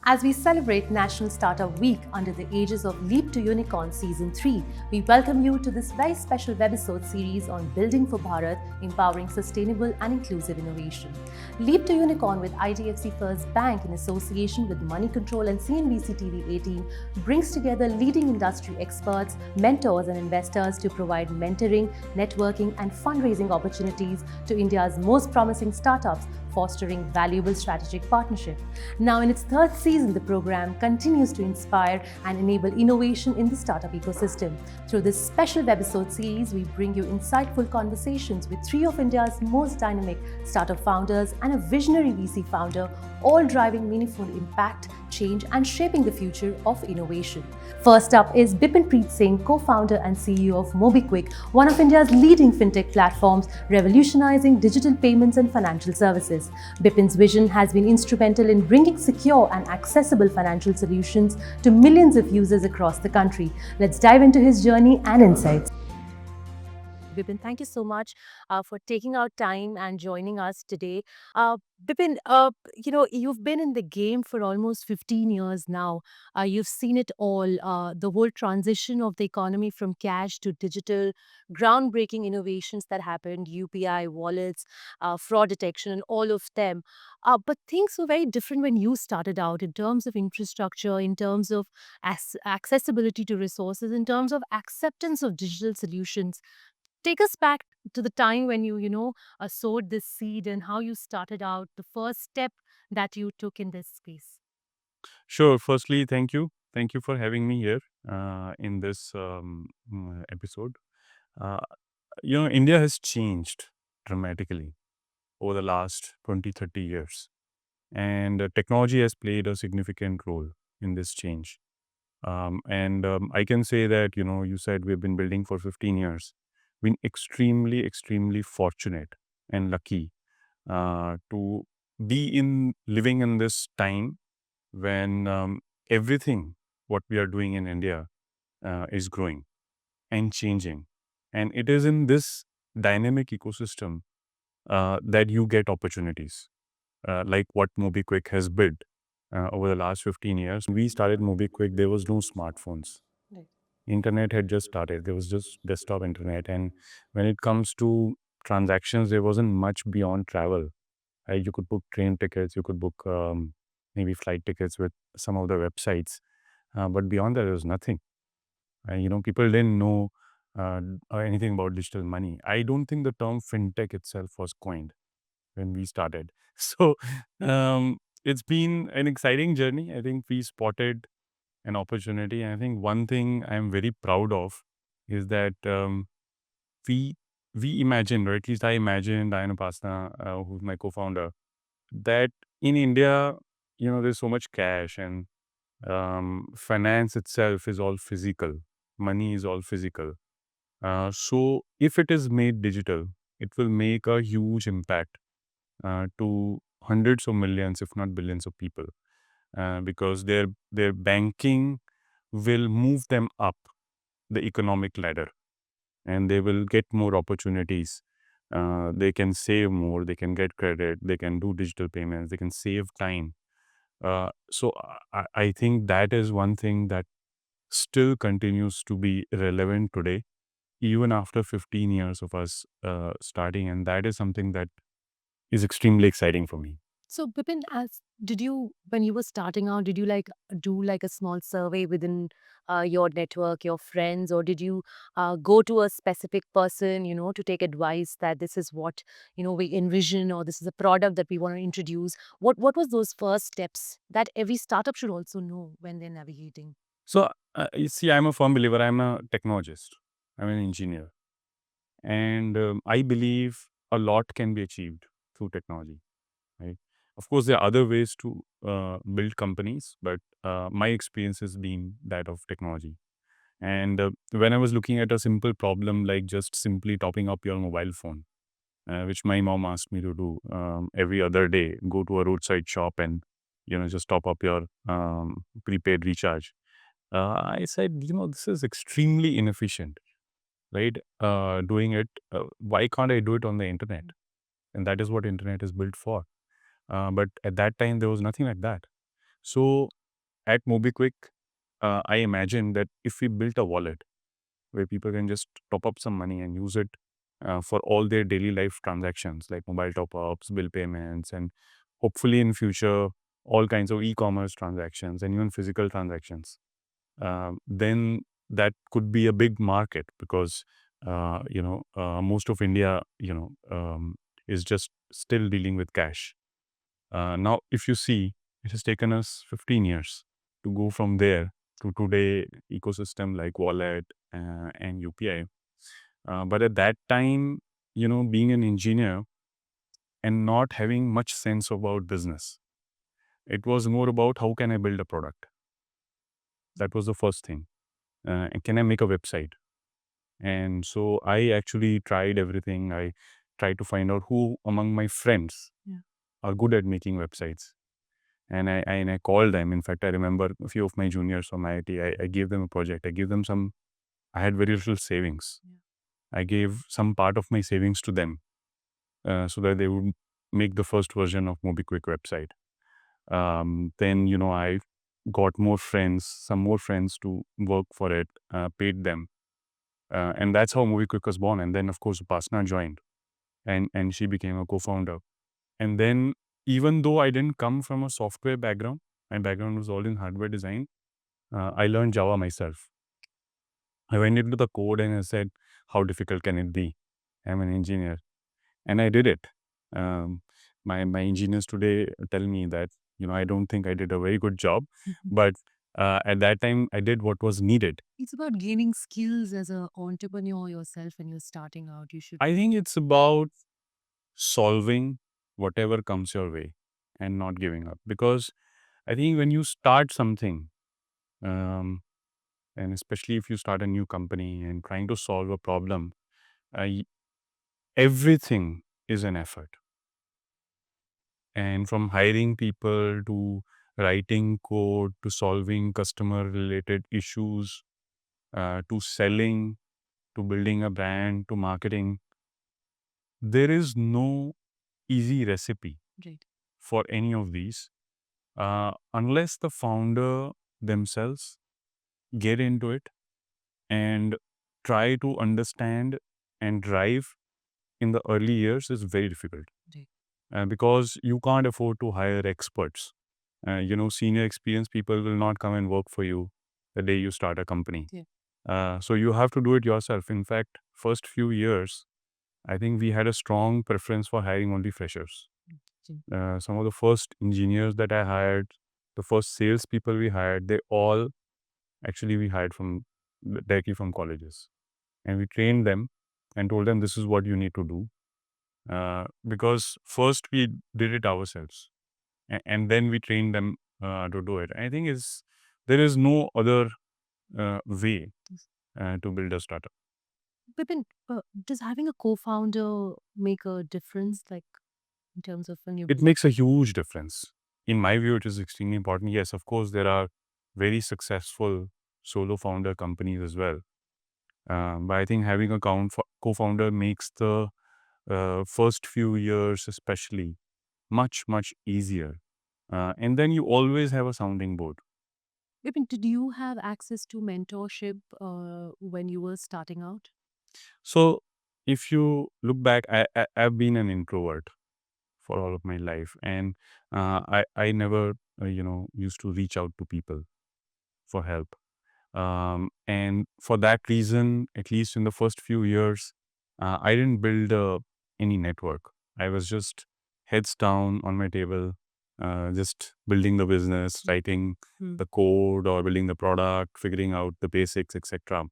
As we celebrate National Startup Week under the aegis of Leap to Unicorn Season 3, we welcome you to this very special webisode series on Building for Bharat, empowering sustainable and inclusive innovation. Leap to Unicorn with IDFC FIRST Bank in association with Moneycontrol and CNBC-TV18 brings together leading industry experts, mentors and investors to provide mentoring, networking and fundraising opportunities to India's most promising startups, fostering valuable strategic partnership. Now, in its third season, the program continues to inspire and enable innovation in the startup ecosystem. Through this special webisode series, we bring you insightful conversations with three of India's most dynamic startup founders and a visionary VC founder, all driving meaningful impact, change, and shaping the future of innovation. First up is Bipin Preet Singh, co-founder and CEO of MobiKwik, one of India's leading fintech platforms, revolutionizing digital payments and financial services. Bipin's vision has been instrumental in bringing secure and accessible financial solutions to millions of users across the country. Let's dive into his journey and insights. Bipin, thank you so much for taking out time and joining us today. Bipin, you've been in the game for almost 15 years now. You've seen it all, the whole transition of the economy from cash to digital, groundbreaking innovations that happened, UPI, wallets, fraud detection, and all of them. But things were very different when you started out in terms of infrastructure, in terms of accessibility to resources, in terms of acceptance of digital solutions. Take us back to the time when you sowed this seed and how you started out, the first step that you took in this space. Sure. Firstly, thank you. Thank you for having me here in this episode. Uh, India has changed dramatically over the last 20, 30 years. And technology has played a significant role in this change. And I can say that, you said we've been building for 15 years. Been extremely, extremely fortunate and lucky to be living in this time when everything what we are doing in India is growing and changing. And it is in this dynamic ecosystem that you get opportunities, like what MobiKwik has built over the last 15 years. When we started MobiKwik, there was no smartphones. Right. Internet had just started. There was just desktop internet. And when it comes to transactions, there wasn't much beyond travel. You could book train tickets, you could book maybe flight tickets with some of the websites. But beyond that, there was nothing. People didn't know anything about digital money. I don't think the term fintech itself was coined when we started. So it's been an exciting journey. I think we spotted an opportunity. And I think one thing I'm very proud of is that we imagined, or at least I imagined, Diana Pasna, who's my co-founder, that in India, there's so much cash and finance itself is all physical. Money is all physical. So if it is made digital, it will make a huge impact to hundreds of millions, if not billions of people, because their banking will move them up the economic ladder, and they will get more opportunities. They can save more, they can get credit, they can do digital payments, they can save time. So I think that is one thing that still continues to be relevant today, even after 15 years of us starting. And that is something that is extremely exciting for me. So, Bipin, when you were starting out, did you do like a small survey within your network, your friends, or did you go to a specific person, to take advice that this is what, we envision, or this is a product that we want to introduce? What was those first steps that every startup should also know when they're navigating? So, you see, I'm a firm believer. I'm a technologist, I'm an engineer. And I believe a lot can be achieved through technology, right? Of course, there are other ways to build companies, but my experience has been that of technology. And when I was looking at a simple problem like just simply topping up your mobile phone, which my mom asked me to do every other day, go to a roadside shop and just top up your prepaid recharge. I said, this is extremely inefficient, right? Doing it, why can't I do it on the internet? And that is what internet is built for. But at that time, there was nothing like that. So at MobiKwik, I imagine that if we built a wallet where people can just top up some money and use it for all their daily life transactions like mobile top-ups, bill payments, and hopefully in future all kinds of e-commerce transactions and even physical transactions, then that could be a big market because most of India is just still dealing with cash. Now, if you see, it has taken us 15 years to go from there to today ecosystem like wallet and UPI. But at that time, being an engineer and not having much sense about business, it was more about how can I build a product. That was the first thing. And can I make a website? And so I actually tried everything. I tried to find out who among my friends are good at making websites. And I called them. In fact, I remember a few of my juniors from IIT. I gave them a project. I had very little savings. I gave some part of my savings to them so that they would make the first version of MobiKwik website. Then, I got some more friends to work for it, paid them. And that's how MobiKwik was born. And then, of course, Upasna joined and she became a co-founder. And then, even though I didn't come from a software background, my background was all in hardware design, I learned Java myself. I went into the code and I said, how difficult can it be? I'm an engineer. And I did it. Um, my engineers today tell me that, I don't think I did a very good job, but at that time I did what was needed. It's about gaining skills as an entrepreneur yourself when you're starting out. You should. I think it's about solving whatever comes your way and not giving up. Because I think when you start something, um, and especially if you start a new company and trying to solve a problem, everything is an effort. And from hiring people to writing code to solving customer related issues to selling to building a brand to marketing, there is no easy recipe Right. for any of these unless the founder themselves get into it and try to understand and drive in the early years is very difficult. Right. Because you can't afford to hire experts. Senior experienced people will not come and work for you the day you start a company. Yeah. So you have to do it yourself. In fact, first few years, I think we had a strong preference for hiring only freshers. Some of the first engineers that I hired, the first sales people we hired, we hired directly from colleges. And we trained them and told them this is what you need to do. Because first we did it ourselves and then we trained them to do it. I think there is no other way to build a startup. Bipin, does having a co-founder make a difference, like in terms of when you It makes a huge difference. In my view, it is extremely important. Yes, of course, there are very successful solo founder companies as well. But I think having a co-founder makes the first few years especially much, much easier. And then you always have a sounding board. Bipin, did you have access to mentorship when you were starting out? So if you look back, I've been an introvert for all of my life. And I never, used to reach out to people for help. And for that reason, at least in the first few years, I didn't build any network. I was just heads down on my table, just building the business, writing the code or building the product, figuring out the basics, etc.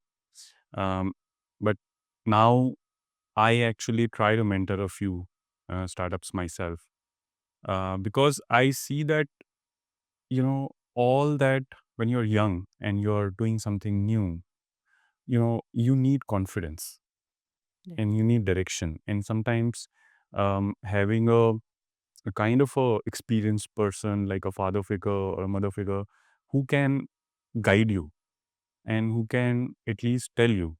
Um, but now I actually try to mentor a few startups myself because I see that, all that when you're young and you're doing something new, you need confidence Right. and you need direction. And sometimes having a kind of a experienced person like a father figure or a mother figure who can guide you and who can at least tell you,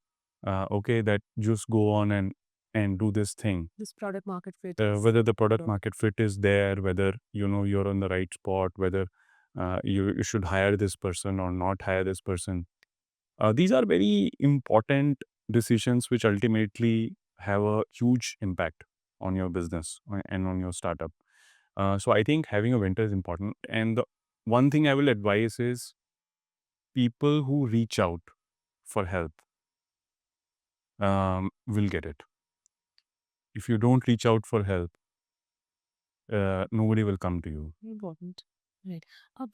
okay, that just go on and do this thing. This product market fit Whether the product market fit is there, whether, you're on the right spot, whether You should hire this person or not hire this person. These are very important decisions which ultimately have a huge impact on your business and on your startup. So I think having a mentor is important. And the one thing I will advise is people who reach out for help will get it. If you don't reach out for help, nobody will come to you. Important. Right.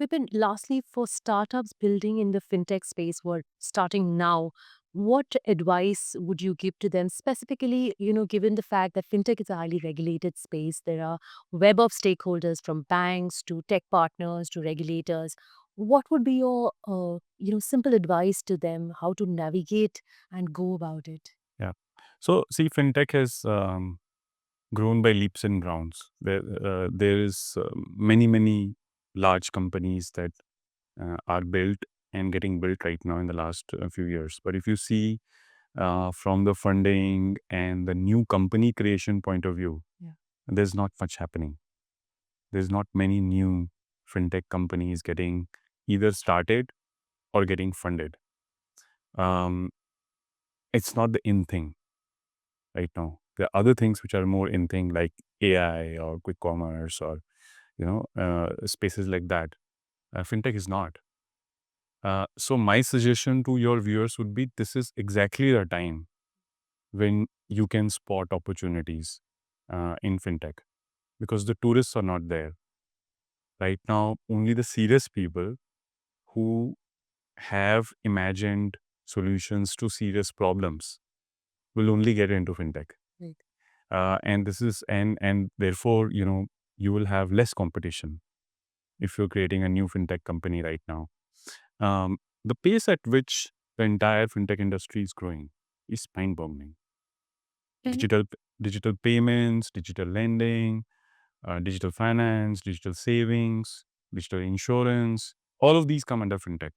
Bipin, lastly, for startups building in the fintech space who are starting now, what advice would you give to them specifically, given the fact that fintech is a highly regulated space? There are web of stakeholders from banks to tech partners to regulators. What would be your, simple advice to them how to navigate and go about it? Yeah. So see, fintech has grown by leaps and bounds. There is many large companies that are built and getting built right now in the last few years. But if you see from the funding and the new company creation point of view, Yeah. there's not much happening. There's not many new fintech companies getting either started or getting funded. Um, it's not the in thing right now. There are other things which are more in thing, like AI or quick commerce or spaces like that. Fintech is not. So my suggestion to your viewers would be: this is exactly the time when you can spot opportunities in fintech, because the tourists are not there right now. Only the serious people who have imagined solutions to serious problems will only get into fintech. Right. And this is and therefore, you will have less competition if you're creating a new fintech company right now. The pace at which the entire fintech industry is growing is mind-boggling. Digital digital payments, digital lending, digital finance, digital savings, digital insurance, all of these come under fintech.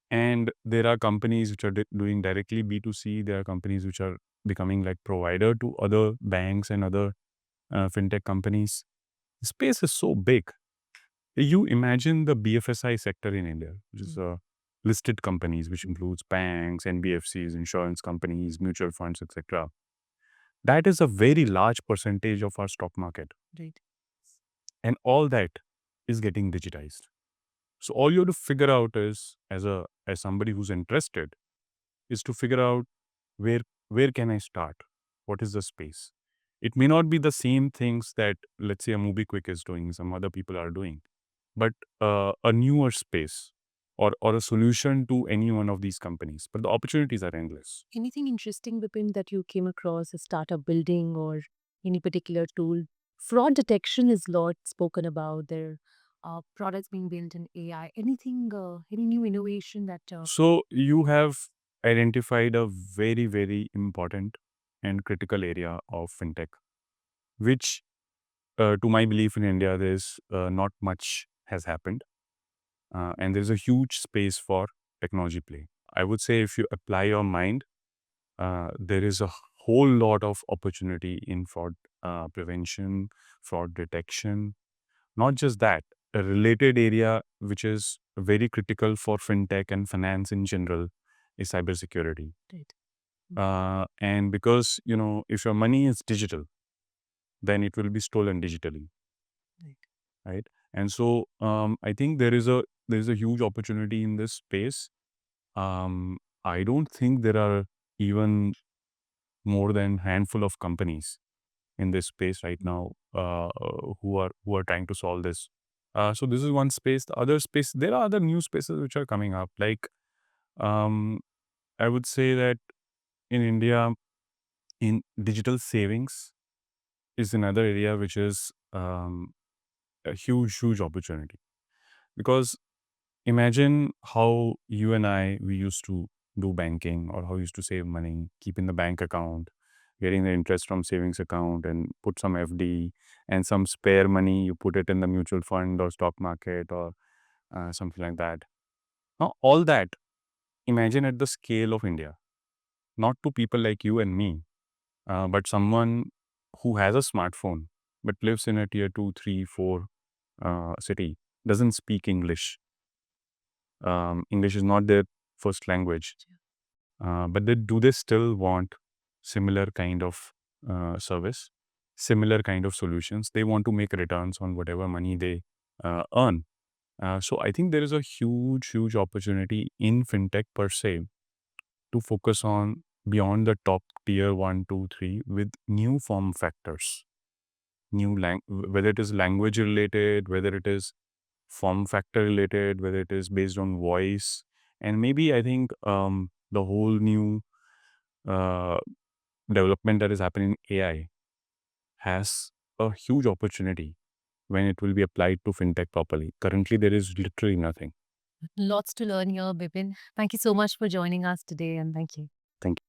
And there are companies which are doing directly B2C. There are companies which are becoming like provider to other banks and other fintech companies. The space is so big. You imagine the BFSI sector in India, which is listed companies, which includes banks, NBFCs, insurance companies, mutual funds, etc. That is a very large percentage of our stock market. Right. And all that is getting digitized. So all you have to figure out is, as somebody who's interested, is to figure out where can I start? What is the space? It may not be the same things that, let's say, a MobiKwik is doing, some other people are doing, but a newer space or a solution to any one of these companies. But the opportunities are endless. Anything interesting, Bipin, that you came across a startup building or any particular tool? Fraud detection is lot spoken about. There are products being built in AI. Anything, any new innovation that So you have identified a very important and critical area of fintech, which, to my belief in India, there's not much has happened. And there's a huge space for technology play. I would say if you apply your mind, there is a whole lot of opportunity in fraud prevention, fraud detection. Not just that, a related area which is very critical for fintech and finance in general is cybersecurity. Right. And because, if your money is digital, then it will be stolen digitally. Right. Right. And so I think there is a huge opportunity in this space. I don't think there are even more than handful of companies in this space right now who are trying to solve this. So this is one space. The other space, there are other new spaces which are coming up. Like um, I would say that in India, in digital savings is another area which is a huge opportunity. Because imagine how you and I, we used to do banking, or how we used to save money, keep in the bank account, getting the interest from savings account and put some FD, and some spare money, you put it in the mutual fund or stock market or something like that. Now, all that, imagine at the scale of India, not to people like you and me, but someone who has a smartphone but lives in a tier 2, 3, 4 city. doesn't speak English. English is not their first language. But do they still want similar kind of service, similar kind of solutions? They want to make returns on whatever money they earn. So I think there is a huge opportunity in fintech per se to focus on beyond the top tier 1, 2, 3 with new form factors, whether it is language related, whether it is form factor related, whether it is based on voice, and maybe I think the whole new uh, development that is happening in AI has a huge opportunity when it will be applied to fintech properly. Currently, there is literally nothing. Lots to learn here, Bipin. Thank you so much for joining us today, and thank you. Thank you.